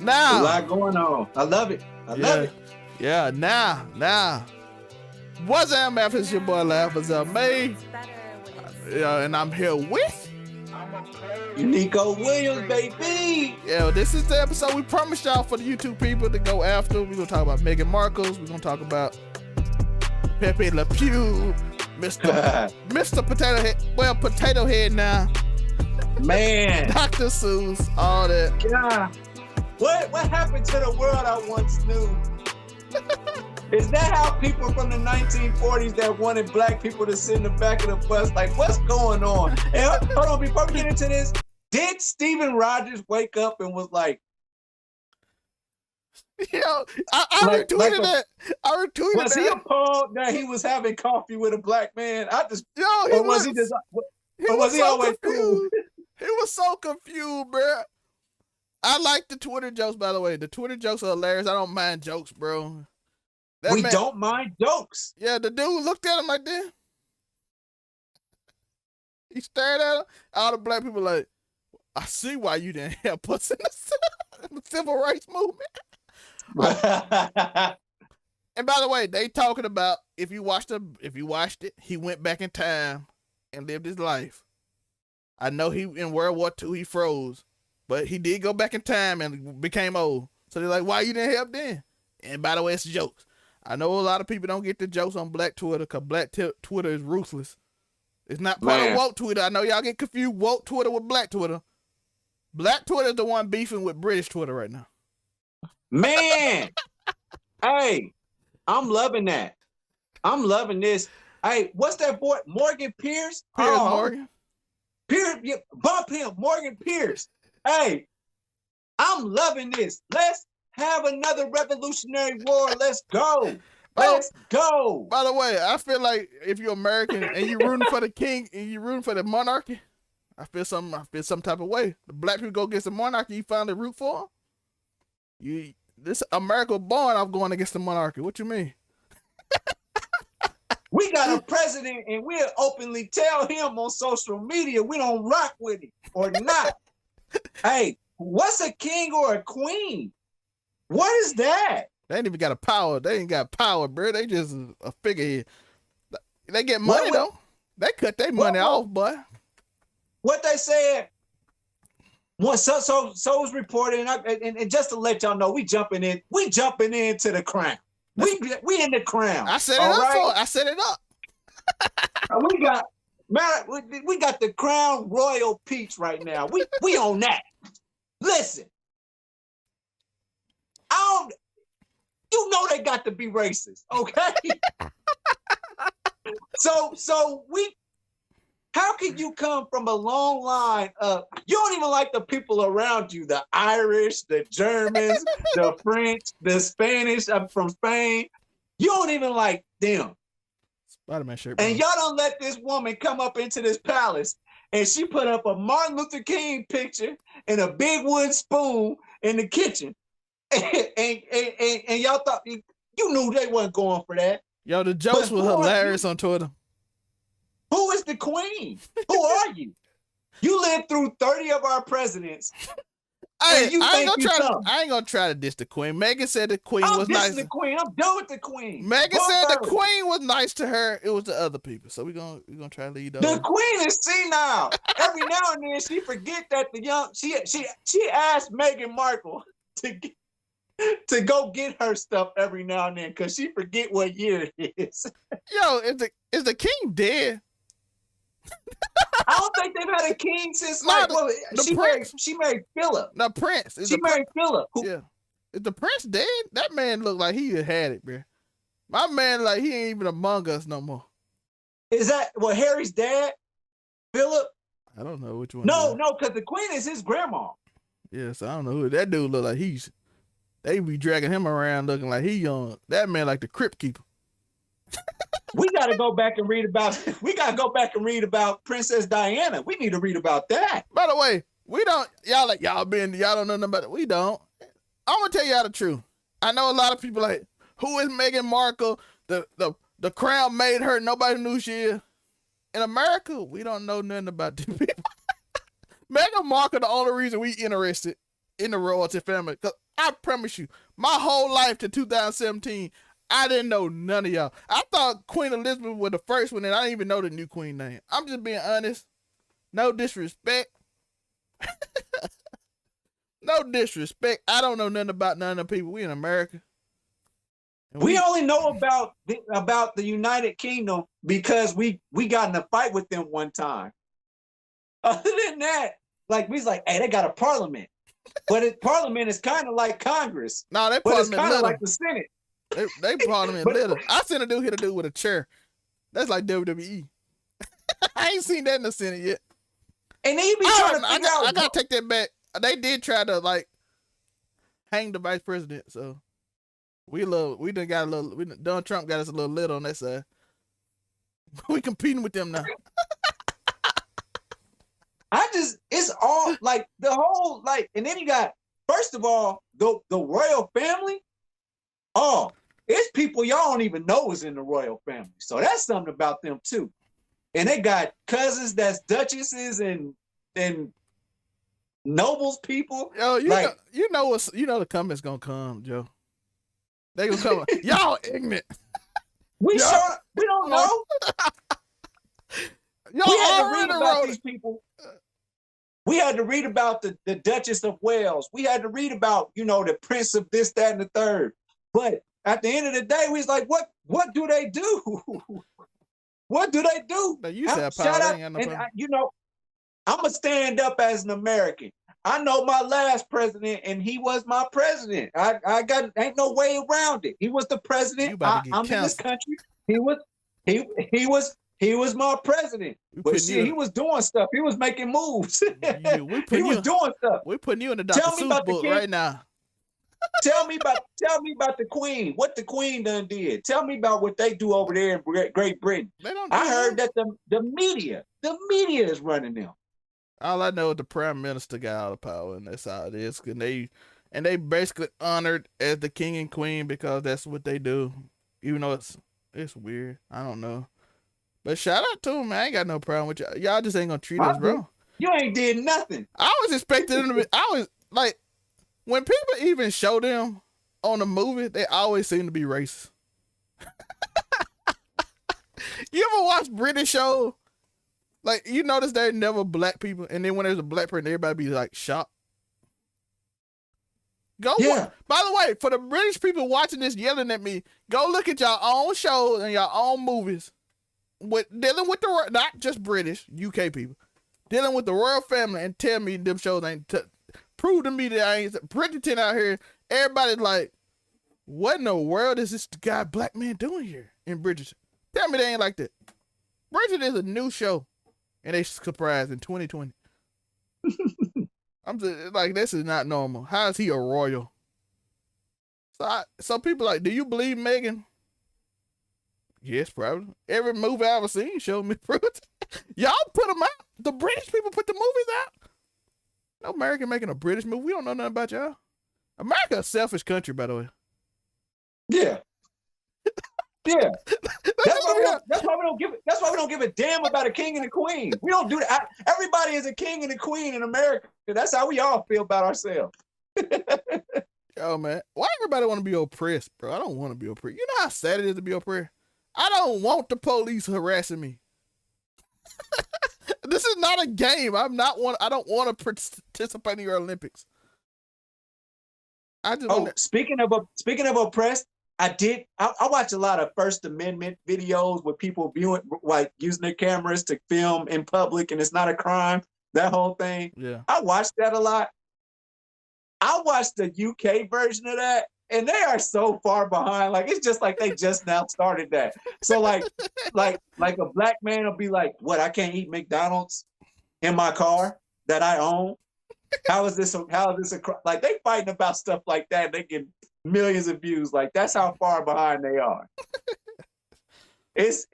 Now, a lot going on. I love it. I love it. Yeah, now. What's up, man? It's your boy Laughers Up May. And I'm here with Nico Williams, baby. Yeah, this is the episode we promised y'all for the YouTube people to go after. We're gonna talk about Meghan Markles. We're gonna talk about Pepe Le Pew, Mr. Potato Head. Well, Potato Head now. Man. Dr. Seuss, all that. Yeah. What happened to the world I once knew? Is that how people from the 1940s that wanted black people to sit in the back of the bus? Like, what's going on? And hold on, before we get into this, did Steven Rogers wake up and was like, Yo, I retweeted that. I retweeted that. Was he appalled that he was having coffee with a black man? Or was he always cool? He was so confused, bro. I like the Twitter jokes, by the way. The Twitter jokes are hilarious. I don't mind jokes, bro. Don't mind jokes. Yeah, the dude looked at him like this. He stared at him. All the black people like, I see why you didn't help us in the civil rights movement. And by the way, they talking about if you watched it, he went back in time and lived his life. I know he in World War II he froze, but he did go back in time and became old. So they're like, why you didn't help then? And by the way, it's jokes. I know a lot of people don't get the jokes on Black Twitter because Black Twitter is ruthless. It's not part of woke Twitter. I know y'all get confused woke Twitter with Black Twitter. Black Twitter is the one beefing with British Twitter right now. Man, hey, I'm loving that. I'm loving this. Hey, what's that boy? Morgan Piers? Morgan. Piers, bump him, Morgan Piers. Hey, I'm loving this. Let's have another Revolutionary War. Let's go. Let's go. By the way, I feel like if you're American and you're rooting for the king and you're rooting for the monarchy, I feel some type of way. The black people go against the monarchy, you finally root for them. This America born off going against the monarchy. What you mean? We got a president and we'll openly tell him on social media we don't rock with him or not. Hey, what's a king or a queen? What is that? They ain't even got a power. They ain't got power, bro. They just a figurehead. They get money though. They cut their money off, boy. What they said. So was reporting, and just to let y'all know, we jumping into the crown. We in the crown. I set it up right? I set it up. we got the Crown Royal Peach right now. We on that. Listen. You know they got to be racist, okay? So how can you come from a long line of, you don't even like the people around you, the Irish, the Germans, the French, the Spanish, I'm from Spain. You don't even like them. Spider-Man shirt. And y'all don't let this woman come up into this palace and she put up a Martin Luther King picture and a big wood spoon in the kitchen. And y'all thought, you knew they wasn't going for that. Yo, the jokes were hilarious on Twitter. Who is the queen? Who are you? You lived through 30 of our presidents. I ain't gonna try to diss the queen. Meghan said the queen was nice. The queen. I'm done with the queen. Meghan said the queen was nice to her. It was the other people. So we're gonna try to lead those. The queen is senile. Every now and then she forget that the young she asked Meghan Markle to go get her stuff every now and then because she forget what year it is. Yo, is the king dead? I don't think they've had a king since she married Philip. The prince. She married Philip. Yeah. Is the prince dead? That man looked like he had it, bro. My man, like he ain't even among us no more. Is that Harry's dad? Philip? I don't know which one. No, because the queen is his grandma. Yes, I don't know who that dude look like. They be dragging him around looking like he young. That man like the crypt keeper. We gotta go back and read about Princess Diana. We need to read about that. By the way, y'all don't know nothing about it. We don't. I'm gonna tell y'all the truth. I know a lot of people like, who is Meghan Markle? The crown made her. Nobody knew she is. In America, we don't know nothing about these people. Meghan Markle the only reason we interested in the royalty family. Cause I promise you, my whole life to 2017, I didn't know none of y'all. I thought Queen Elizabeth was the first one, and I didn't even know the new queen name. I'm just being honest. No disrespect. No disrespect. I don't know nothing about none of the people. We in America. We only know about the United Kingdom because we got in a fight with them one time. Other than that, like we was like, hey, they got a parliament, but parliament is kind of like Congress. No, they but parliament it's kind of little. like the Senate. They parliament little. I seen a dude hit a dude with a chair. That's like WWE. I ain't seen that in the Senate yet. And they be trying to figure out. I gotta take that back. They did try to like hang the vice president, so Donald Trump got us a little lit on that side. We competing with them now. It's all like the whole like, and then you got, first of all, the royal family. Oh, it's people y'all don't even know is in the royal family. So that's something about them too. And they got cousins that's duchesses and nobles people. Yo, you know the comments gonna come, Joe. They gonna come. Y'all ignorant. We don't know. Y'all we had to read about these people. We had to read about the Duchess of Wales. We had to read about, the Prince of this, that, and the third. But at the end of the day, we was like, what do they do? What do they do? You said power. Shout out, and I'm going to stand up as an American. I know my last president, and he was my president. Ain't no way around it. He was the president. I'm in this country. He was my president. But see, he was doing stuff. He was making moves. He was doing stuff. We're putting you in the Dr. Seuss book right now. Tell me about the Queen. What the Queen done did. Tell me about what they do over there in Great Britain. I heard that the media is running them. All I know is the Prime Minister got all the power, and that's how it is. And they basically honored as the King and Queen because that's what they do. Even though it's weird. I don't know. But shout out to them, man. I ain't got no problem with y'all. Y'all just ain't gonna treat us wrong. You ain't did nothing. I was expecting them to be. I was like, when people even show them on the movie, they always seem to be racist. You ever watch British shows? Like, you notice they're never black people, and then when there's a black person, everybody be like shocked. By the way, for the British people watching this yelling at me, go look at your own shows and your own movies. Dealing with not just British, UK people, dealing with the royal family, and tell me them shows ain't prove to me that I ain't Bridgerton out here. Everybody's like, what in the world is this guy black man doing here in Bridgerton? Tell me they ain't like that. Bridgerton is a new show, and they surprised in 2020. I'm just like, this is not normal. How is he a royal? So people like, do you believe Meghan? Yes, probably. Every movie I ever seen showed me proof. Y'all put them out. The British people put the movies out. No American making a British movie. We don't know nothing about y'all. America a selfish country, by the way. Yeah. Yeah. That's why we don't give a damn about a king and a queen. We don't do that. Everybody is a king and a queen in America. That's how we all feel about ourselves. Yo, man. Why everybody want to be oppressed, bro? I don't want to be oppressed. You know how sad it is to be oppressed? I don't want the police harassing me. This is not a game. I don't want to participate in your Olympics. Speaking of oppressed, I watch a lot of First Amendment videos with people viewing, like using their cameras to film in public, and it's not a crime. That whole thing. Yeah. I watched that a lot. I watched the UK version of that, and they are so far behind. Like, it's just like they just now started that. So like a black man will be like, "What? I can't eat McDonald's in my car that I own? How is this a like?" They fighting about stuff like that. And they get millions of views. Like, that's how far behind they are. It's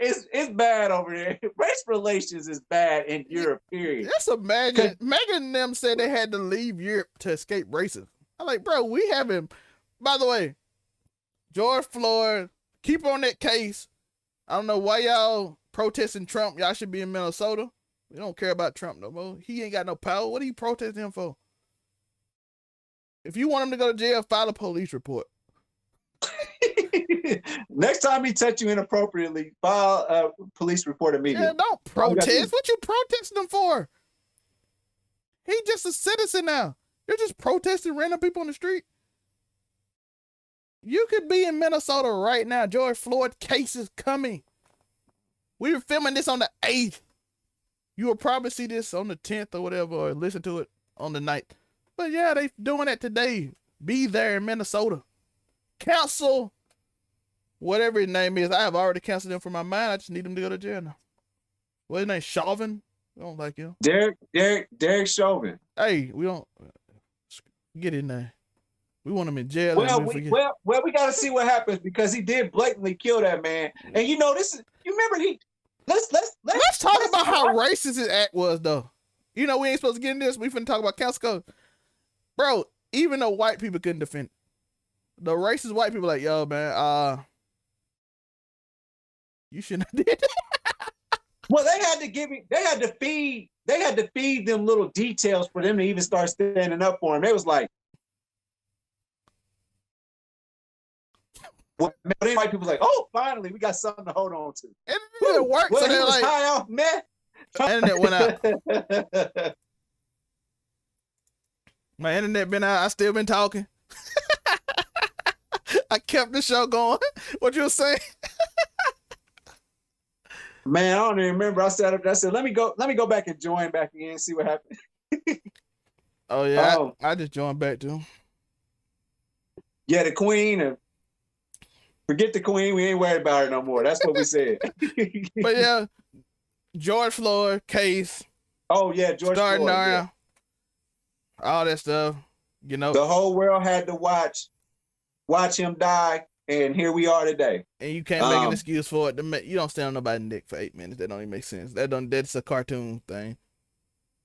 bad over there. Race relations is bad in Europe, period. Just imagine. Meghan and them said they had to leave Europe to escape racism. I'm like, bro, we haven't. By the way, George Floyd, keep on that case. I don't know why y'all protesting Trump. Y'all should be in Minnesota. We don't care about Trump no more. He ain't got no power. What are you protesting him for? If you want him to go to jail, file a police report. Next time he touch you inappropriately, file a police report immediately. Yeah, don't protest. What you protesting him for? He's just a citizen now. You're just protesting random people on the street. You could be in Minnesota right now. George Floyd case is coming. We were filming this on the 8th. You will probably see this on the 10th or whatever, or listen to it on the 9th. But yeah, they doing that today. Be there in Minnesota. Cancel whatever his name is. I have already canceled him from my mind. I just need him to go to jail now. What's his name? Chauvin? I don't like him. Derek Chauvin. Hey, we don't get in there. We want him in jail. Well, we got to see what happens because he did blatantly kill that man. And you know, this is, you remember let's talk about how racist his act was, though. You know, we ain't supposed to get in this. We finna talk about cancel culture. Bro, even though white people couldn't defend it, the racist white people like, yo, man, you shouldn't have did that. Well, they had to feed them little details for them to even start standing up for him. It was like, well, white people like, oh, finally, we got something to hold on to. And it worked. Well, so they're like, high off, man. My internet went out. My internet been out. I still been talking. I kept the show going. What you were saying? Man, I don't even remember. I said, let me go back and join back again and see what happened. Oh yeah, I just joined back too. Yeah, the Queen. Forget the Queen. We ain't worried about her no more. That's what we said. But yeah, George Floyd case. Oh yeah, George Floyd. Yeah. All that stuff. You know, the whole world had to watch him die, and here we are today. And you can't make an excuse for it. You don't stand on nobody's neck for 8 minutes. That don't even make sense. That's a cartoon thing.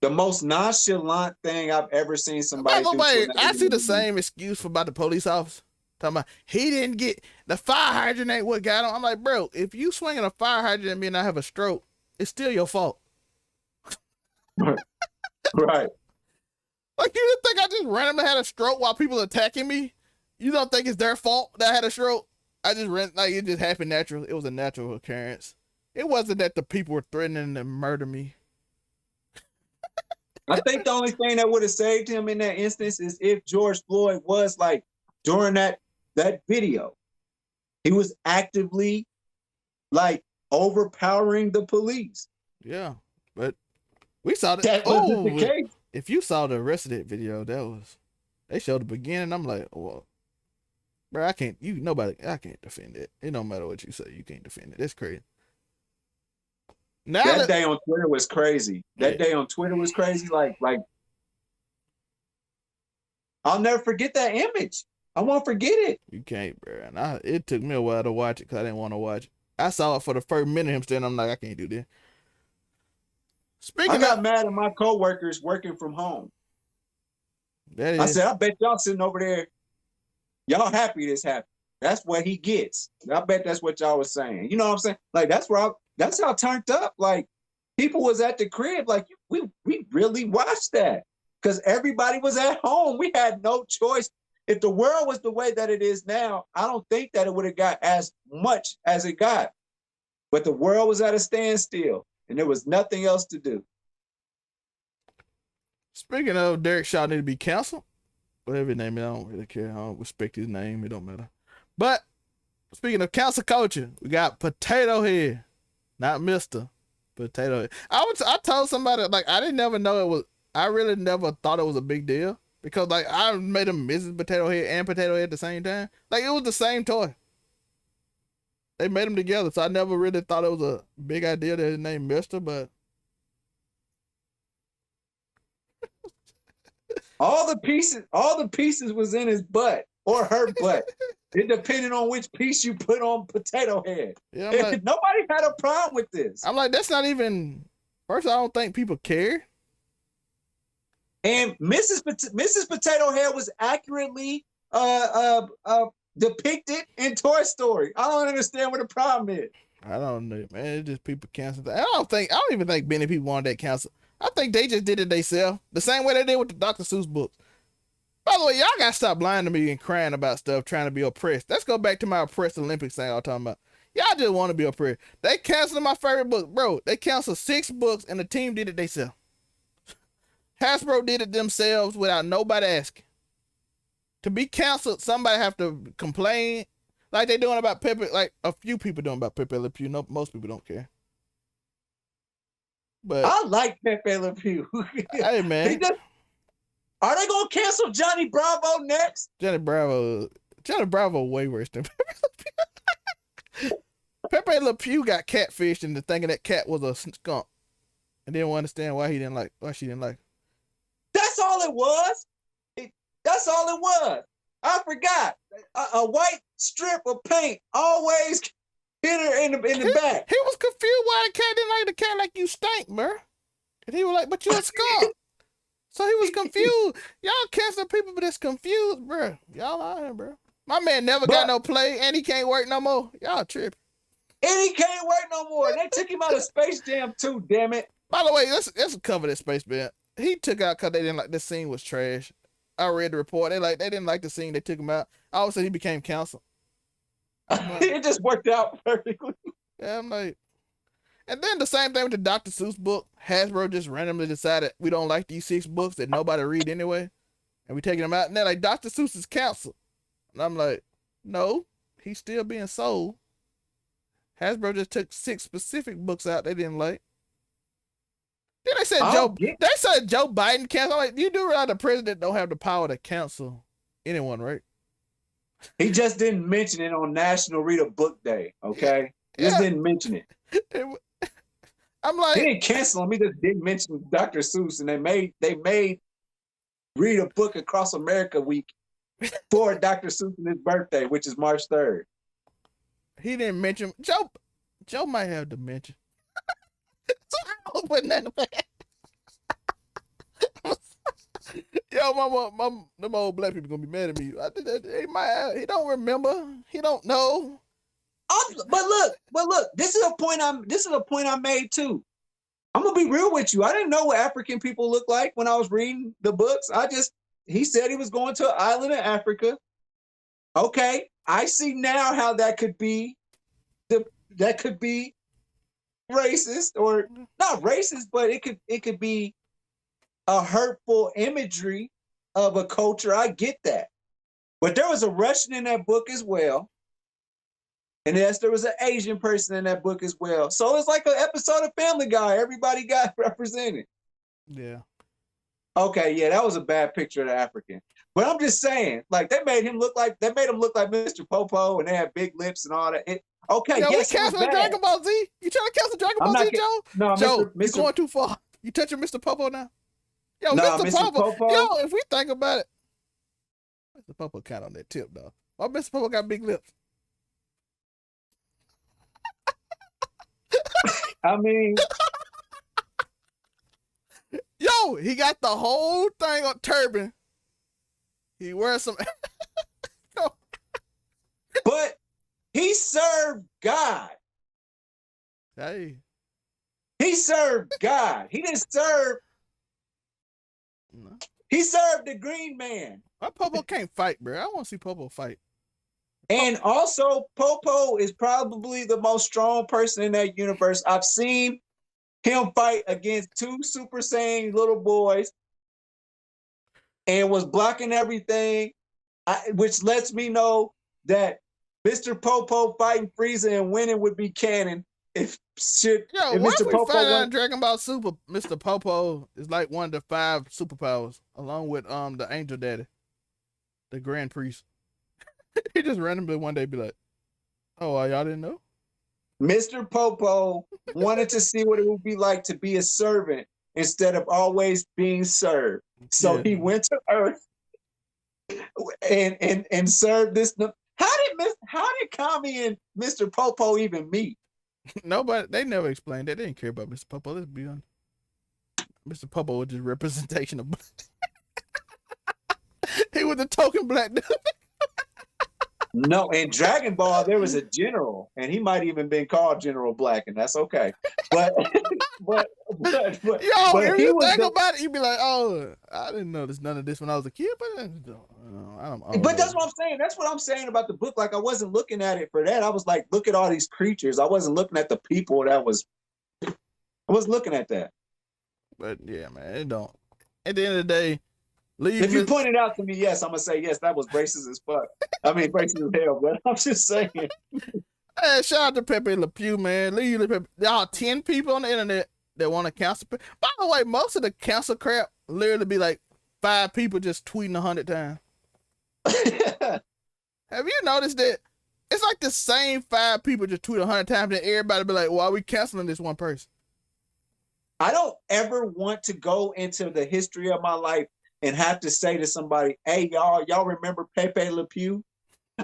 The most nonchalant thing I've ever seen somebody do. By the way, I see the same excuse for about the police officer. Talking about he didn't get the fire hydrant ain't what got him. I'm like, bro, if you swinging a fire hydrant at me and I have a stroke, it's still your fault. Right. Like, you didn't think I just randomly had a stroke while people attacking me? You don't think it's their fault that I had a stroke? I just it just happened naturally. It was a natural occurrence. It wasn't that the people were threatening to murder me. I think the only thing that would have saved him in that instance is if George Floyd was like during that video, he was actively like overpowering the police. Yeah, but we saw that. That wasn't the case. If you saw the rest of that video, they showed the beginning. I'm like, well, bro, I can't defend it. It don't matter what you say, you can't defend it. That's crazy. Now that day on Twitter was crazy. That day on Twitter was crazy. Like I'll never forget that image. I won't forget it. You can't, bro. And it took me a while to watch it because I didn't want to watch it. I saw it for the first minute of him standing. I'm like, I can't do this. I got mad at my coworkers working from home. I said, I bet y'all sitting over there, y'all happy this happened. That's what he gets. I bet that's what y'all was saying. You know what I'm saying? Like that's how turned up. Like people was at the crib. Like we really watched that because everybody was at home. We had no choice. If the world was the way that it is now, I don't think that it would have got as much as it got. But the world was at a standstill. And there was nothing else to do. Speaking of, Derek Shaw need to be canceled. Whatever his name is, I don't really care. I don't respect his name. It don't matter. But speaking of cancel culture, we got Potato Head, not Mr. Potato Head. I told somebody, like, I didn't never know it was, I really never thought it was a big deal. Because, like, I made him Mrs. Potato Head and Potato Head at the same time. Like, it was the same toy. They made them together, so I never really thought it was a big idea that his name Mister, but all the pieces was in his butt or her butt. It depended on which piece you put on Potato Head. Yeah, like, nobody had a problem with this. I'm like, that's not even. First, I don't think people care. And Mrs. Potato Head was accurately depicted in Toy Story. I don't understand what the problem is. I don't know, man. It's just people cancel. I don't even think many people wanted that cancel. I think they just did it themselves. The same way they did with the Dr. Seuss books. By the way, y'all gotta stop lying to me and crying about stuff, trying to be oppressed. Let's go back to my oppressed Olympics thing I was talking about. Y'all just want to be oppressed. They canceled my favorite book, bro. They canceled 6 books, and the team did it themselves. Hasbro did it themselves without nobody asking. To be canceled, somebody have to complain, like they doing about Pepe. Like a few people doing about Pepe Le Pew. No, most people don't care. But I like Pepe Le Pew. hey, man. Are they gonna cancel Johnny Bravo next? Johnny Bravo way worse than Pepe Le Pew. Pepe Le Pew got catfished into thinking that cat was a skunk, and didn't understand why she didn't like her. That's all it was. That's all it was. I forgot. A white strip of paint always hit her in the back. He was confused why the cat didn't like the cat, like you stink, bro. And he was like, but you a skunk. So he was confused. Y'all cancel people, but it's confused, bro. Y'all lying, bro. My man never got no play, and he can't work no more. Y'all tripping. And he can't work no more. They took him out of Space Jam too, damn it. By the way, let's cover that Space Jam. He took out because they didn't like the scene was trash. I read the report. They didn't like the scene. They took him out. All of a sudden, he became canceled. It just worked out perfectly. Yeah, I'm like, and then the same thing with the Dr. Seuss book. Hasbro just randomly decided we don't like these 6 books that nobody read anyway, and we taking them out. And they're like, Dr. Seuss is canceled. And I'm like, no, he's still being sold. Hasbro just took 6 specific books out they didn't like. Then they said Joe Biden canceled. I'm like, you do realize the president don't have the power to cancel anyone, right? He just didn't mention it on National Read a Book Day, okay? Just didn't mention it. I'm like, he didn't cancel him. He just didn't mention Dr. Seuss, and they made Read a Book Across America week for Dr. Seuss and his birthday, which is March 3rd. He didn't mention Joe might have dementia. So I don't put that in the bag. Yo, them old black people gonna be mad at me. He don't remember. He don't know. But look. This is a point I made too. I'm gonna be real with you. I didn't know what African people look like when I was reading the books. He said he was going to an island in Africa. Okay, I see now how that could be racist, or not racist, but it could be a hurtful imagery of a culture. I get that. But there was a Russian in that book as well. And yes, there was an Asian person in that book as well. So it's like an episode of Family Guy. Everybody got represented. Yeah. Okay, yeah, that was a bad picture of the African. But I'm just saying, like, they made him look like Mr. Popo, and they had big lips and all that. We canceling Dragon Ball Z. You trying to cancel Dragon Ball Z, Joe? No, Joe, you're going too far. You touching Mr. Popo now? Yo, Mr. Popo. Yo, if we think about it, Mr. Popo kind of on that tip, though. Why Mr. Popo got big lips? I mean, yo, he got the whole thing on turban. He wears some. But he served God. Hey. He served God. He didn't serve. No. He served the green man. Why Popo can't fight, bro? I want to see Popo fight. And also, Popo is probably the most strong person in that universe. I've seen him fight against 2 Super Saiyan little boys and was blocking everything, which lets me know that Mr. Popo fighting Frieza and winning would be canon. If Mr. Popo find out Dragon Ball Super, Mr. Popo is like one of the 5 superpowers, along with the Angel Daddy, the Grand Priest. He just randomly one day be like, "Oh, y'all didn't know?" Mr. Popo wanted to see what it would be like to be a servant instead of always being served. So he went to Earth and served this. How did Kami and Mr. Popo even meet? Nobody. They never explained that. They didn't care about Mr. Popo. Let's be honest. Mr. Popo was just representation of black. He was a token black dude. No, in Dragon Ball, there was a general, and he might even been called General Black, and that's okay. But but but but, Yo, but if he you was think the. about it, you'd be like, oh, I didn't notice none of this when I was a kid, but I don't But know. that's what I'm saying. That's what I'm saying about the book. Like I wasn't looking at it for that. I was like, look at all these creatures. I wasn't looking at the people. I was looking at that. But yeah, man, it don't. At the end of the day, leave. If you point it out to me, yes, I'm gonna say yes. That was racist as fuck. I mean, racist as hell. But I'm just saying. Hey, shout out to Pepe Le Pew, man. Leave Le Pew. There are 10 people on the internet that want to cancel. By the way, most of the cancel crap literally be like 5 people just tweeting 100 times. Have you noticed that? It's like the same 5 people just tweet 100 times, and everybody be like, "Why are we canceling this one person?" I don't ever want to go into the history of my life and have to say to somebody, "Hey, y'all remember Pepe Le Pew?"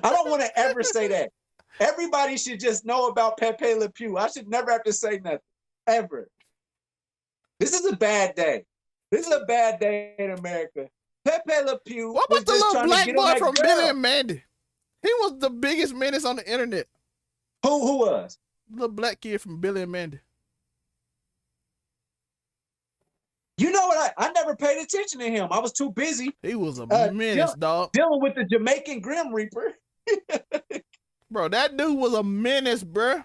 I don't want to ever say that. Everybody should just know about Pepe Le Pew. I should never have to say nothing, ever. This is a bad day. This is a bad day in America. Pepe Le Pew What was about the just little trying black to get on boy that from girl. Billy and Mandy? He was the biggest menace on the internet. Who was? The little black kid from Billy and Mandy. You know what? I never paid attention to him. I was too busy. He was a menace, dog. Dealing with the Jamaican Grim Reaper. Bro, that dude was a menace, bro.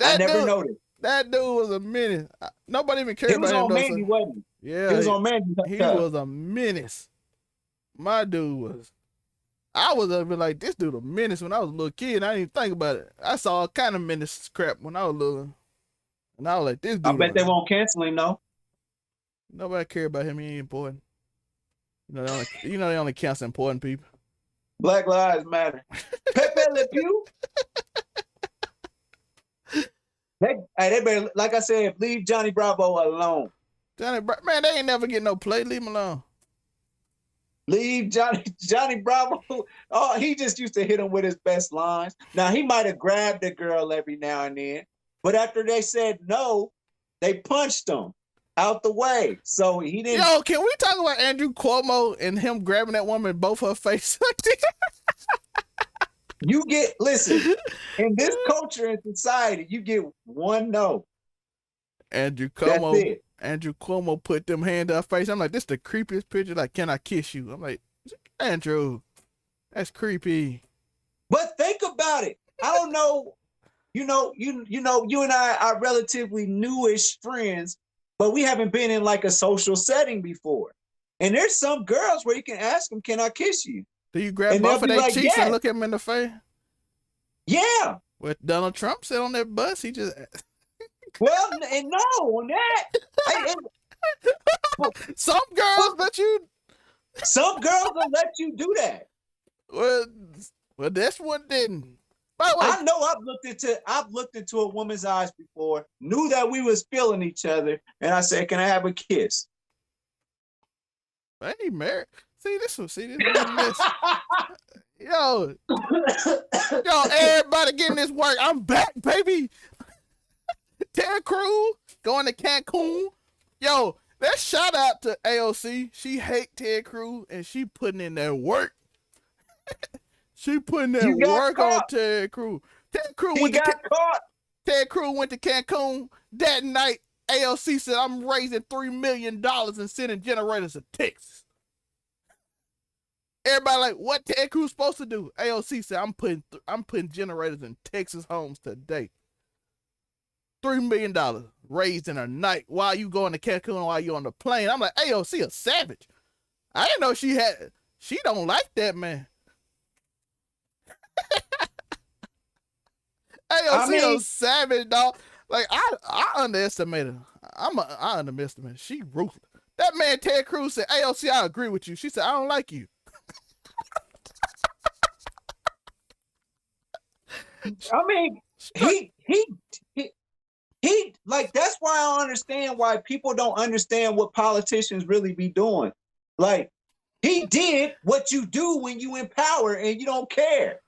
I never noticed. That dude was a menace. Nobody even cared He was about him. on Mandy, wasn't he? Yeah. He was on Mandy. He was a menace. My dude was. I was like, this dude a menace when I was a little kid. I didn't even think about it. I saw all kind of menace crap when I was little. And I was like, this dude. I bet they won't cancel him, though. Nobody care about him. He ain't important. They only cancel important people. Black Lives Matter. Pepe Le Pew. They better, like I said, leave Johnny Bravo alone. Man, they ain't never get no play. Leave him alone. Leave Johnny Bravo. Oh, he just used to hit him with his best lines. Now, he might have grabbed a girl every now and then, but after they said no, they punched him out the way. So he didn't. Yo, can we talk about Andrew Cuomo and him grabbing that woman in both her face? Listen, in this culture and society, you get one no. Andrew Cuomo put them hand to her face. I'm like, this is the creepiest picture. Like, can I kiss you? I'm like, Andrew, that's creepy. But think about it. I don't know. You and I are relatively newish friends, but we haven't been in like a social setting before. And there's some girls where you can ask them, "Can I kiss you?" Do you grab both of their cheeks and look at them in the face? Yeah. What Donald Trump said on that bus, he just. Well, and no, on that. Some girls let you. Some girls will let you do that. Well, this one didn't. By the way, I know I've looked into a woman's eyes before, knew that we was feeling each other, and I said, "Can I have a kiss?" I ain't married. This is this. Yo, everybody getting this work. I'm back, baby. Ted Cruz going to Cancun. Yo, that shout out to AOC. She hate Ted Cruz and she putting in that work. She putting that work on Ted Cruz. Ted Cruz went to Cancun that night. AOC said, "I'm raising $3 million and sending generators to Texas." Everybody like, what Ted Cruz supposed to do? AOC said, I'm putting generators in Texas homes today. $3 million raised in a night while you going to Cancun, while you on the plane. I'm like, AOC a savage. I didn't know she don't like that man. AOC a savage, dog. Like, I underestimated her. I underestimated her. She ruthless. That man Ted Cruz said, AOC, I agree with you. She said, I don't like you. I mean, he like, that's why I understand why people don't understand what politicians really be doing. Like, he did what you do when you in power and you don't care,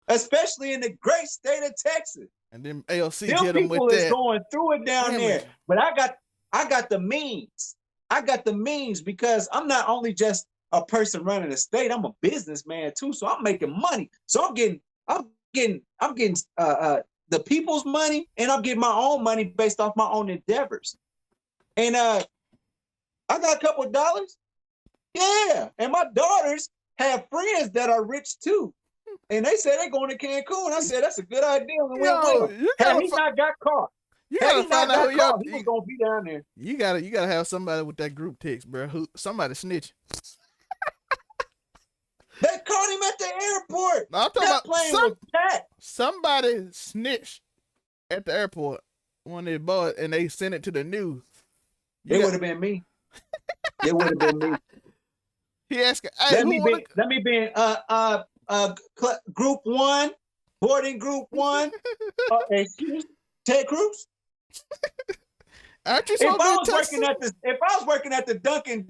especially in the great state of Texas. And then AOC hit him with that. People is going through it down there. But I got the means. I got the means because I'm not only just a person running a state. I'm a businessman too, so I'm making money. So I'm getting the people's money, and I'm getting my own money based off my own endeavors. And I got a couple of dollars. Yeah, and my daughters have friends that are rich too. And they said they're going to Cancun. I said, that's a good idea. And went well. Had he not got caught, you gotta find out who y'all. He was gonna be down there. You gotta have somebody with that group text, bro. Somebody snitch. They caught him at the airport. No, I'm talking that plane was packed. Somebody snitched at the airport when they bought it, and they sent it to the news. It would have been me. It would have been me. He asked, hey, let me be in group 1, boarding group 1. Excuse Ted Cruz. Aren't you so if I was working at the Dunkin'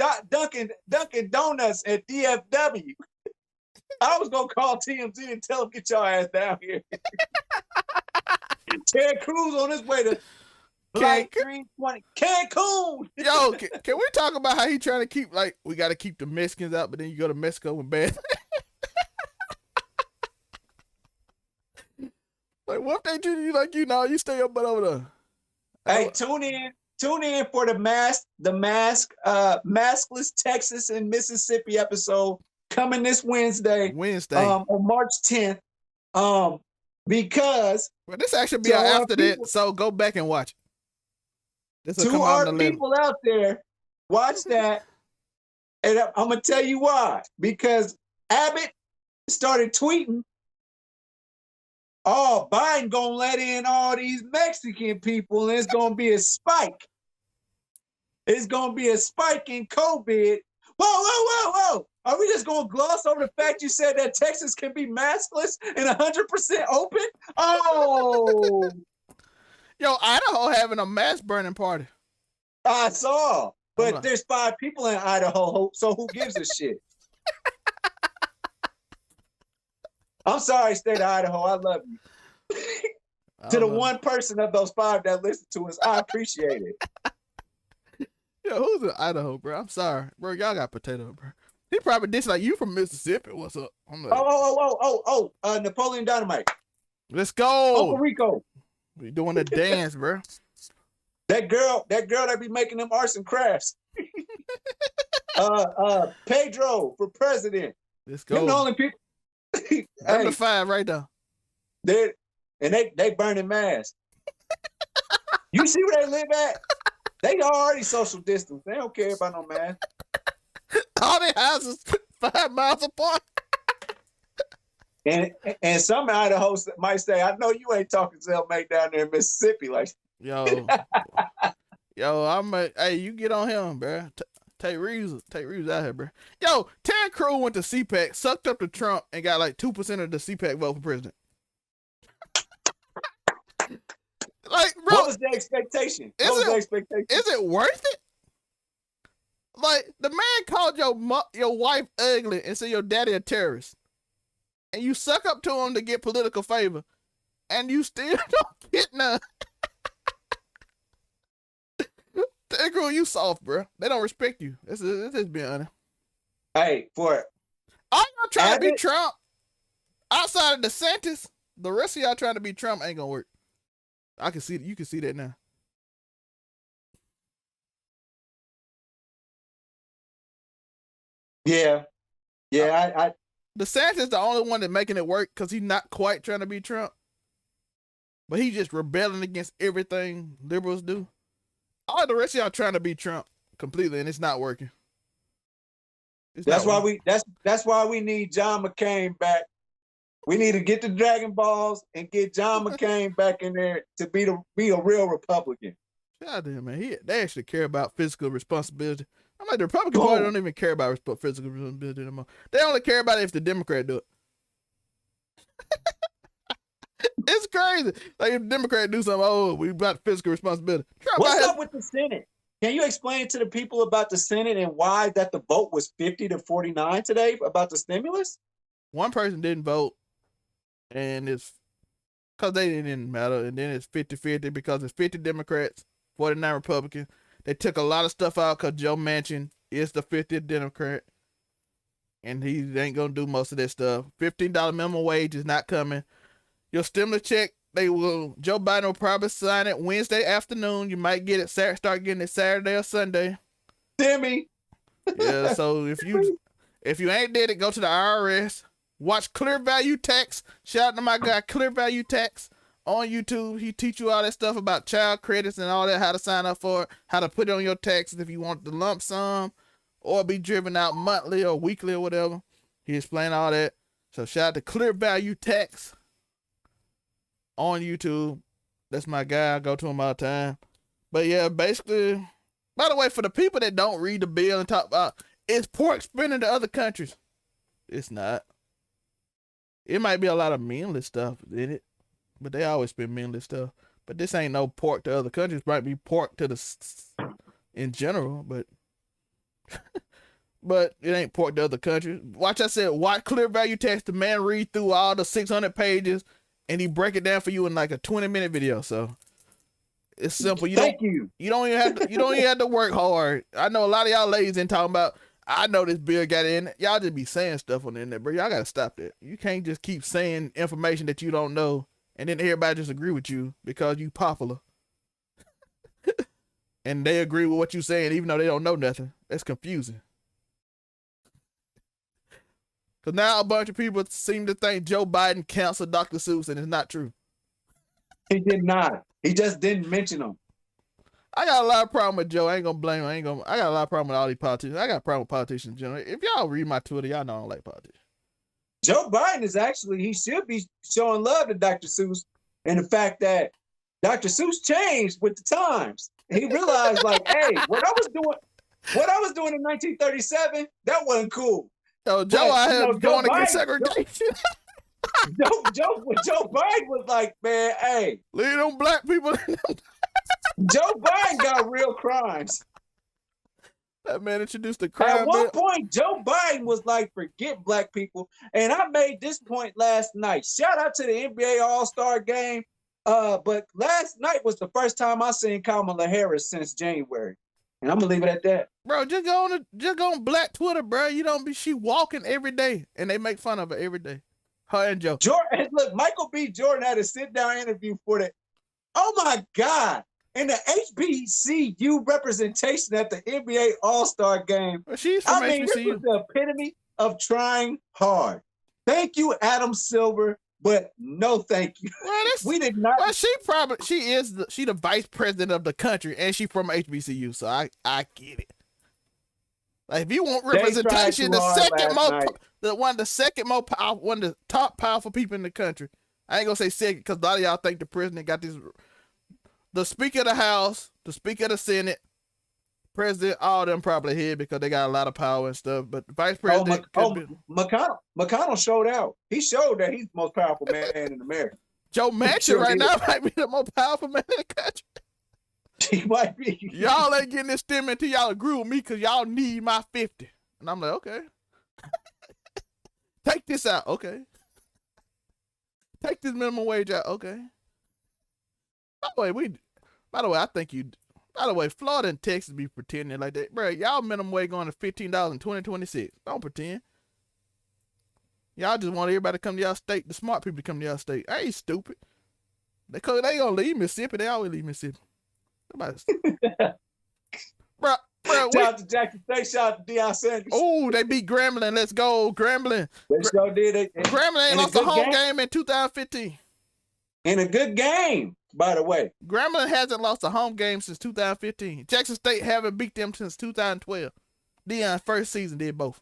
Donuts at DFW, I was gonna call TMZ and tell them get your ass down here. Ted Cruz on his way to Flight 320 Cancun. Yo, can we talk about how he trying to keep, like, we got to keep the Mexicans out, but then you go to Mexico with bad. Like, what if they treat you like you stay up but over there? Hey, tune in for the maskless Texas and Mississippi episode coming this Wednesday. On March 10th. Because this actually be out after that, so go back and watch it. To our people out there, watch that. And I'm gonna tell you why. Because Abbott started tweeting, oh, Biden gonna let in all these Mexican people, and it's gonna be a spike. It's gonna be a spike in COVID. Whoa. Are we just gonna gloss over the fact you said that Texas can be maskless and 100% open? Oh. Yo, Idaho having a mass burning party. I saw, but there's 5 people in Idaho, so who gives a shit? I'm sorry, state of Idaho, I love you. To the one person of those 5 that listen to us, I appreciate it. Yo, who's in Idaho, bro? I'm sorry, bro. Y'all got potato, bro. He probably did like, you from Mississippi. What's up? I'm like, Napoleon Dynamite. Let's go. Uncle Rico. We doing the dance, bro. That girl that be making them arts and crafts. Pedro for president. Let's go. Them the only people. Number 5 right now. They burning masks. You see where they live at? They already social distance. They don't care about no mask. All their houses 5 miles apart. And some Idahos might say, I know you ain't talking to LMA down there in Mississippi. Like, yo, hey, you get on him, bro. Take Reeves out here, bro. Yo, Ted Cruz went to CPAC, sucked up to Trump, and got like 2% of the CPAC vote for president. Like, bro, what was the expectation? Is it worth it? Like, the man called your wife ugly and said your daddy a terrorist. And you suck up to him to get political favor. And you still don't get none. Ted Cruz, you soft, bro. They don't respect you. This is being honest. Hey, all y'all trying to be Trump, outside of DeSantis, the rest of y'all trying to be Trump ain't gonna work. I can see you can see that now. Yeah. DeSantis is the only one that's making it work because he's not quite trying to be Trump. But he's just rebelling against everything liberals do. All the rest of y'all trying to be Trump completely, and it's not working. That's why we need John McCain back. We need to get the Dragon Balls and get John McCain back in there to be a real Republican. God damn, man. They actually care about fiscal responsibility. I'm like, the Republican Party don't even care about physical responsibility anymore. They only care about it if the Democrat do it. It's crazy. Like, if the Democrat do something, we got fiscal responsibility. What's up with the Senate? Can you explain to the people about the Senate and why that the vote was 50-49 today about the stimulus? One person didn't vote, and it's because they didn't matter. And then it's 50-50 because it's 50 Democrats, 49 Republicans. They took a lot of stuff out because Joe Manchin is the 50th Democrat. and he ain't gonna do most of that stuff. $15 minimum wage is not coming. Your stimulus check, Joe Biden will probably sign it Wednesday afternoon. You might get it start getting it Saturday or Sunday. Timmy. Yeah, so if you ain't did it, go to the IRS. Watch Clear Value Tax. Shout out to my guy Clear Value Tax on YouTube. He teach you all that stuff about child credits and all that, how to sign up for it, how to put it on your taxes if you want the lump sum or be driven out monthly or weekly or whatever. He explained all that. So shout out to Clear Value Tax on YouTube. That's my guy. I go to him all the time. But yeah, basically, by the way, for the people that don't read the bill and talk about, is pork spinning to other countries? It's not. It might be a lot of meaningless stuff in it, but they always spin meaningless stuff. But this ain't no pork to other countries. Might be pork to in general, but but it ain't pork to other countries. Watch Clear Value Tax. The man read through all the 600 pages, and he break it down for you in like a 20-minute video. So it's simple. You don't even have to work hard. I know a lot of y'all ladies ain't talking about, I know this bill got it in it. Y'all just be saying stuff on the internet, bro. Y'all gotta stop that. You can't just keep saying information that you don't know and then everybody just agree with you because you popular. And they agree with what you saying even though they don't know nothing. That's confusing. Cause now a bunch of people seem to think Joe Biden canceled Dr. Seuss, and it's not true. He did not. He just didn't mention them. I got a lot of problem with Joe. I ain't gonna blame him. I got a lot of problem with all these politicians. I got a problem with politicians in general. If y'all read my Twitter, y'all know I don't like politicians. Joe Biden is actually, he should be showing love to Dr. Seuss and the fact that Dr. Seuss changed with the times. He realized, like, hey, what I was doing in 1937, that wasn't cool. Yo, Joe, I had going against segregation. Joe Biden was like, man, hey, leave them black people. Joe Biden got real crimes. That man introduced the crime. At one point, Joe Biden was like, forget black people. And I made this point last night. Shout out to the NBA All-Star game. But last night was the first time I seen Kamala Harris since January. And I'm gonna leave it at that. Bro, just go on black Twitter, bro. She walking every day and they make fun of her every day. Her and Joe. Jordan, look, Michael B. Jordan had a sit-down interview for that. Oh my God. In the HBCU representation at the NBA All-Star game. Well, she's from HBCU. This was the epitome of trying hard. Thank you, Adam Silver, but no thank you. Well, we did not. Well, she the vice president of the country, and she from HBCU, so I get it. Like, if you want representation, one of the top powerful people in the country. I ain't gonna say second because a lot of y'all think the president got this. The Speaker of the House, the Speaker of the Senate, President, all of them probably here because they got a lot of power and stuff. But the Vice President, McConnell showed out. He showed that he's the most powerful man in America. Joe Manchin right now might be the most powerful man in the country. He might be. Y'all ain't getting this stimulus until y'all agree with me because y'all need my 50. And I'm like, okay. Take this out, okay. Take this minimum wage out, okay. By the way, Florida and Texas be pretending like that. Bro, y'all minimum wage going to $15 in 2026. Don't pretend. Y'all just want everybody to come to y'all state, the smart people to come to y'all state. I ain't stupid. They gonna leave Mississippi. They always leave Mississippi. Bro, shout out to Jackson State, shout out to Deion Sanders. Oh, they beat Grambling. Let's go, Grambling. They sure did. Grambling ain't lost a home game in 2015. In a good game, by the way. Grambling hasn't lost a home game since 2015. Jackson State haven't beat them since 2012. Deion's first season did both.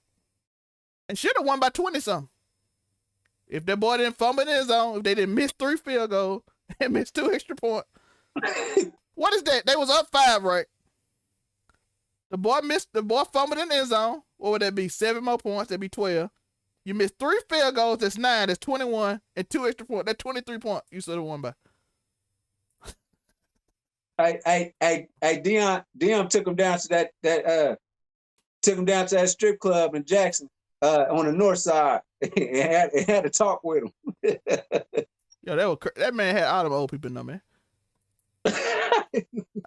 And should have won by 20-something. If that boy didn't fumble in his zone, if they didn't miss 3 field goals and miss 2 extra points. What is that? They was up 5, right? The boy fumbled in his zone. What would that be? 7 more points, that'd be 12. You missed 3 field goals, that's 9, that's 21, and 2 extra points. That's 23 points you should have won by. Deion took him down to that strip club in Jackson on the north side. and had to talk with him. Yo, that man had all them old people in there, man.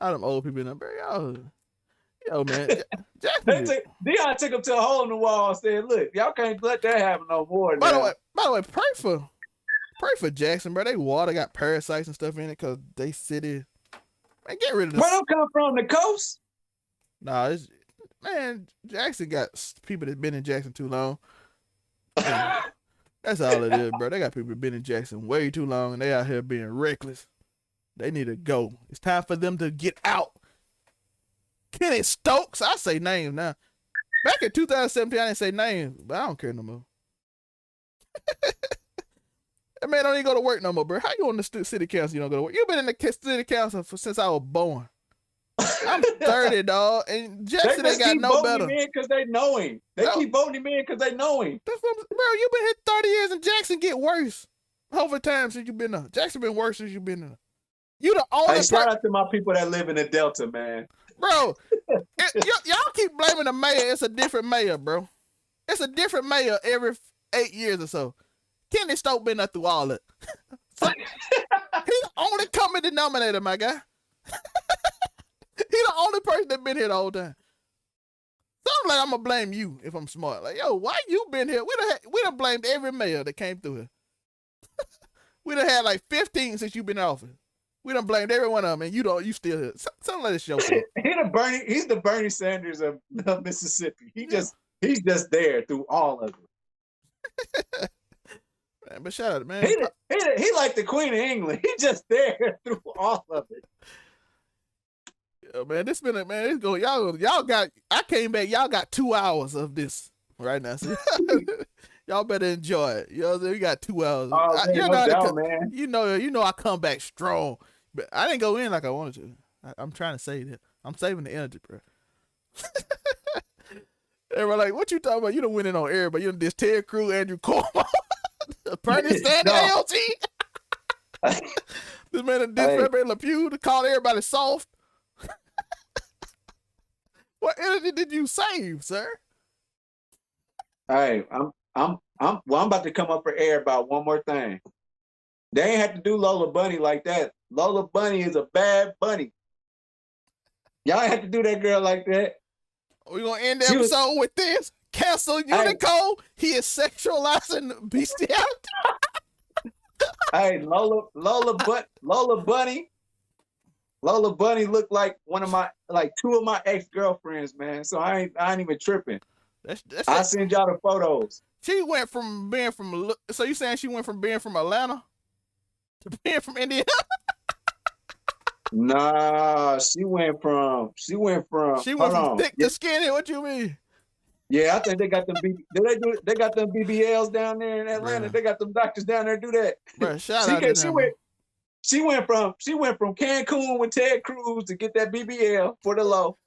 All them old people in there, bro. Yo, man, Jackson. Deion took him to a hole in the wall and said, "Look, y'all can't let that happen no more." By the way, pray for Jackson, bro. They water got parasites and stuff in it because they city. Man, get rid of this. Where them come from? The coast? Nah, man, Jackson got people that been in Jackson too long. That's all it is, bro. They got people that been in Jackson way too long, and they out here being reckless. They need to go. It's time for them to get out. Kenny Stokes, I say names now. Back in 2017, I didn't say names, but I don't care no more. That man don't even go to work no more, bro. How you on the city council? You don't go to work. You've been in the city council since I was born. I'm 30, dog, and Jackson ain't got no better. They keep voting him in because they know him. They keep voting him in because they know him. That's what, bro, you been here 30 years, and Jackson get worse over time since you been there. Jackson been worse since you been there. You the only Hey, shout out to my people that live in the Delta, man. Bro, y'all keep blaming the mayor. It's a different mayor, bro. It's a different mayor every 8 years or so. Kenny Stokes been there through all that. So, he's the only common denominator, my guy. He the only person that been here the whole time. So I'm like, I'm gonna blame you if I'm smart. Like, yo, why you been here? We done blamed every mayor that came through here. We done had like 15 since you been in office. We done blamed every one of them, and you still here. Something like this show. He's the Bernie Sanders of Mississippi. He's just there through all of it. Man, but shout out, man. He like the Queen of England. He just there through all of it. Yeah, man, this been man. It's go. Y'all got. I came back. Y'all got 2 hours of this right now. So y'all better enjoy it. You know, we got 2 hours. Man. You know, I come back strong, but I didn't go in like I wanted to. I'm trying to save it. I'm saving the energy, bro. Everybody like, what you talking about? You done went in on everybody. You done dissed Ted Cruz, Andrew Cuomo, Bernie Sanders, AOT. This man done dissed Pepe Le Pew to call everybody soft. What energy did you save, sir? Hey, I'm about to come up for air about one more thing. They ain't have to do Lola Bunny like that. Lola Bunny is a bad bunny. Y'all ain't have to do that girl like that. We're gonna end the episode with this. Cancel Unico. He is sexualizing bestiality. Hey, Lola Bunny looked like two of my ex-girlfriends, man. So I ain't even tripping. I send y'all the photos. She went from being from. So you saying she went from being from Atlanta to being from Indiana? Nah, she went from thick to skinny. What you mean? Yeah, I think they got them. They got them BBLs down there in Atlanta. Bruh. They got them doctors down there do that. Bro, shout out to them. She went from Cancun with Ted Cruz to get that BBL for the low.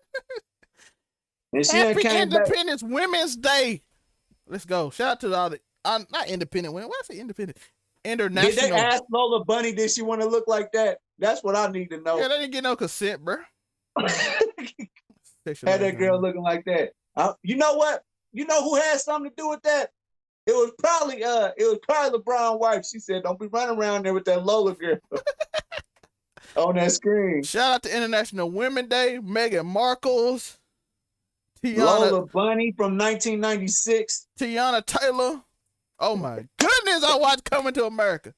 And she Happy Independence Women's Day. Let's go. Shout out to all the not independent women. Why I say independent? International. Did they ask Lola Bunny, did she want to look like that? That's what I need to know. Yeah, they didn't get no consent, bro. Had that girl looking like that. You know what? You know who had something to do with that? It was probably LeBron's wife. She said, "Don't be running around there with that Lola girl on that screen." Shout out to International Women's Day, Meghan Markles, Lola Bunny from 1996, Tiana Taylor. Oh my goodness, I watched Coming to America.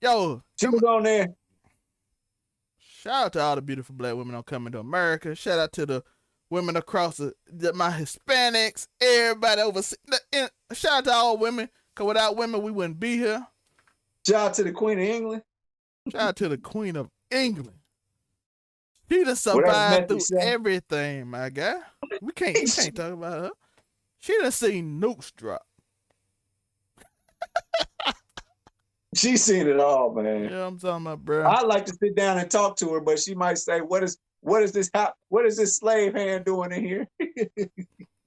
Yo, she was on there. Shout out to all the beautiful black women on Coming to America. Shout out to the women across my Hispanics, everybody overseas. Shout out to all women, because without women, we wouldn't be here. Shout out to the Queen of England. Shout out to the Queen of England. She done survived through everything, my guy. We can't talk about her. She done seen nukes drop. She's seen it all, man. Yeah, I'm talking about, bro. I'd like to sit down and talk to her, but she might say, what is this slave hand doing in here?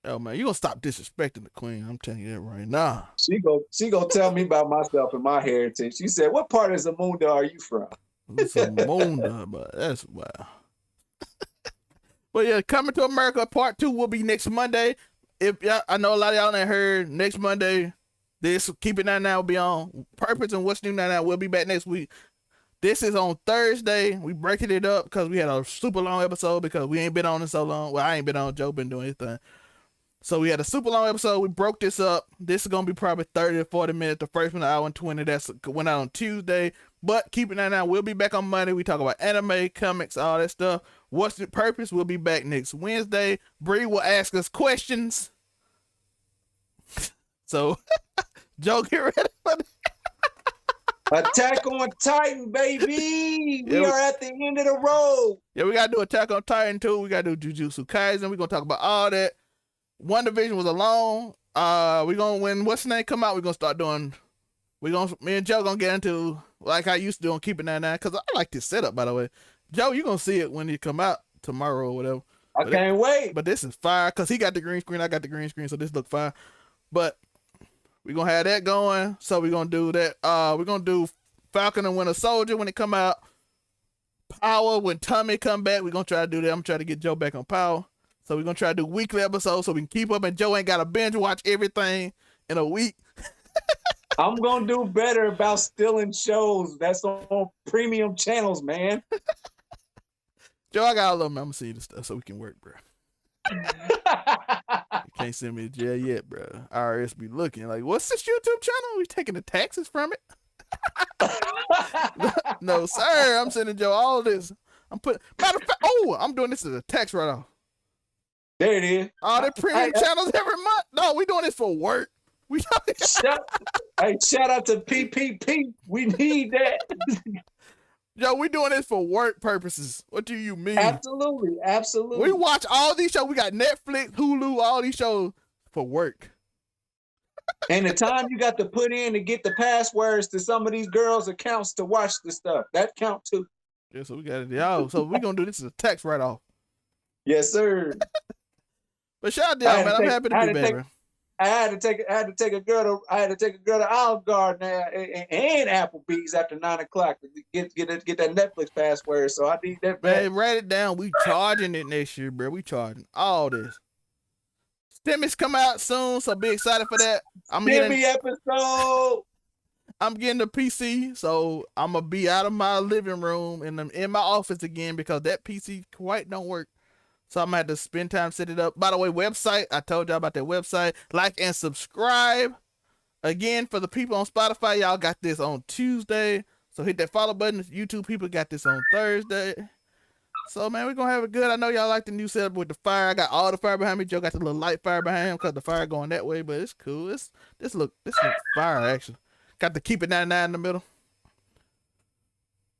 Oh man, you gonna stop disrespecting the Queen. I'm telling you that right now. She gonna tell me about myself and my heritage. She said, "What part of Zamunda are you from?" Zamunda, but that's wow. But yeah, Coming to America Part 2 will be next Monday. I know a lot of y'all ain't heard, next Monday, this Keep It 99 will be on. Purpose and What's New 99 will be back next week. This is on Thursday. We breaking it up because we had a super long episode because we ain't been on it so long. Well, I ain't been on. Joe been doing his thing. So we had a super long episode. We broke this up. This is going to be probably 30 to 40 minutes. The first one, an hour and 20. That's went out on Tuesday. But keeping that now, we'll be back on Monday. We talk about anime, comics, all that stuff. What's the purpose? We'll be back next Wednesday. Bree will ask us questions. So, Joe, get ready for that. Attack on Titan, baby. We are at the end of the road. Yeah, we got to do Attack on Titan too. We got to do Jujutsu Kaisen. We're going to talk about all that. One Division was alone. We're going to, when what's the name come out, we're going to start doing, me and Joe going to get into, like I used to do on Keep It 99, because I like this setup, by the way. Joe, you're going to see it when it come out tomorrow or whatever. I can't wait. But this is fire, because he got the green screen, I got the green screen, so this look fire. But we're going to have that going, so we're going to do that. We're going to do Falcon and Winter Soldier when it come out. Power, when Tommy come back, we're going to try to do that. I'm trying to get Joe back on Power. So we're going to try to do weekly episodes so we can keep up, and Joe ain't got to binge watch everything in a week. I'm going to do better about stealing shows that's on premium channels, man. Joe, I got a little, I'm going to see this stuff so we can work, bro. You can't send me to jail yet, bro. IRS be looking like, what's this YouTube channel? We taking the taxes from it? No, sir. I'm sending Joe all of this. I'm putting, matter of fact, I'm doing this as a tax write-off. There it is. All the premium channels every month. No, we doing this for work. Shout out to PPP. We need that. Yo, we doing this for work purposes. What do you mean? Absolutely. We watch all these shows. We got Netflix, Hulu, all these shows for work. And the time you got to put in to get the passwords to some of these girls' accounts to watch the stuff, that count too. Yeah, so we got it. Yo, so we gonna do this as a tax write-off. Yes, sir. But shout out to y'all, man. I'm happy to be back, bro. I had to take a girl to Olive Garden and Applebee's after 9 o'clock to get that Netflix password. So I need that. Man, write it down. We charging it next year, bro. We charging all this. Stimmy's come out soon, so be excited for that. Stimmy episode. I'm getting the PC, so I'm gonna be out of my living room and I'm in my office again because that PC quite don't work. So I'm gonna have to spend time setting it up. By the way, website, I told y'all about that website. Like and subscribe. Again, for the people on Spotify, y'all got this on Tuesday. So hit that follow button. YouTube people got this on Thursday. So man, we're gonna have it good. I know y'all like the new setup with the fire. I got all the fire behind me. Joe got the little light fire behind him because the fire going that way, but it's cool. This look fire actually. Got to Keep It 99 in the middle.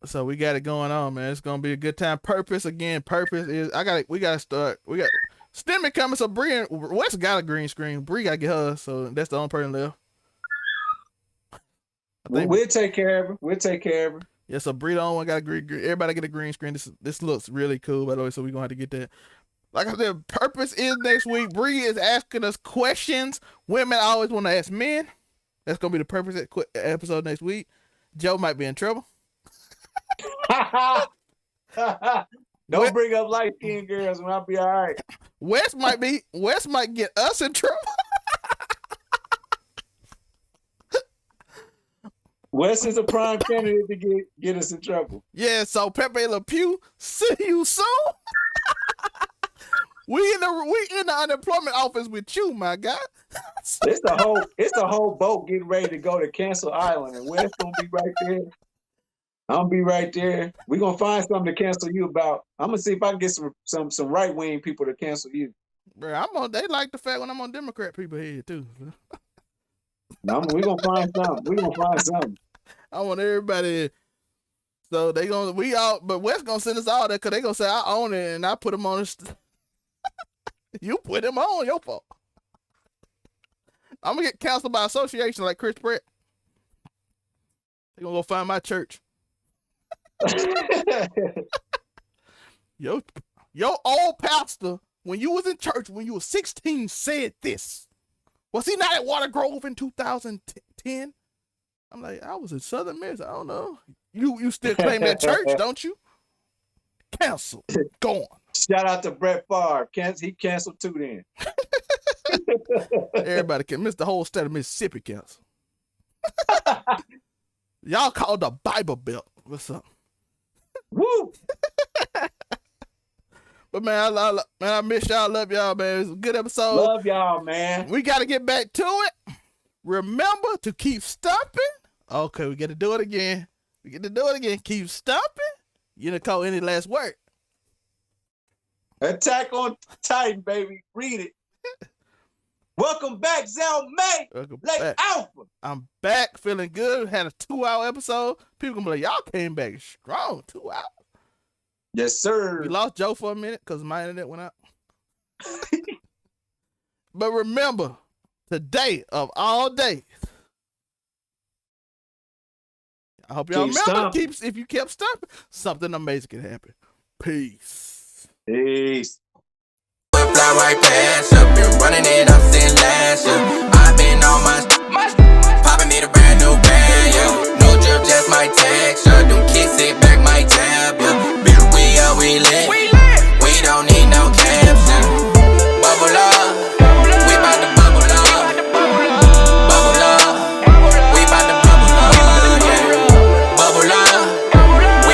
So we got it going on, man. It's gonna be a good time. Purpose again. Purpose is we gotta start. We got Stimmy coming. So Bree and Wes got a green screen. Bree gotta get her. So that's the only person left. We'll take care of her. Yeah. So Bree the only one got a green. Everybody get a green screen. This looks really cool, by the way. So we're gonna have to get that. Like I said, purpose is next week. Bree is asking us questions. Women always want to ask men. That's gonna be the purpose episode next week. Joe might be in trouble. Don't bring up light-skinned girls and I'll be all right. Wes might get us in trouble. Wes is a prime candidate to get us in trouble. Yeah, so Pepe Le Pew, see you soon. we in the unemployment office with you, my guy. It's the whole boat getting ready to go to Cancel Island, and Wes gonna be right there. I'm gonna be right there. We're gonna find something to cancel you about. I'm gonna see if I can get some right-wing people to cancel you. Bro, they like the fact when I'm on Democrat people here too. We're gonna find something. I want everybody. So but Wes gonna send us all that because they gonna say I own it and I put them on this. You put them on your fault. I'm gonna get canceled by association like Chris Pratt. They gonna go find my church. Your old pastor, when you was in church, when you were 16, said this. Was he not at Water Grove in 2010? I'm like, I was in Southern Miss. I don't know. You still claim that church, don't you? Cancel. Gone. Shout out to Brett Favre. He canceled too then. Everybody can miss the whole state of Mississippi cancel. Y'all called the Bible Belt. What's up? Woo! But man, I miss y'all. Love y'all, man. It's a good episode. Love y'all, man. We got to get back to it. Remember to keep stomping. Okay, we got to do it again. Keep stomping. You didn't call any last word. Attack on Titan, baby. Read it. Welcome back, Zell May. Welcome Lake back. Alpha. I'm back, feeling good. Had a 2-hour episode. People gonna be like, y'all came back strong. 2 hours. Yes, sir. We lost Joe for a minute because my internet went out. But remember, today of all days, I hope y'all remember. If you kept stopping, something amazing can happen. Peace. Peace. Fly right past, up and running it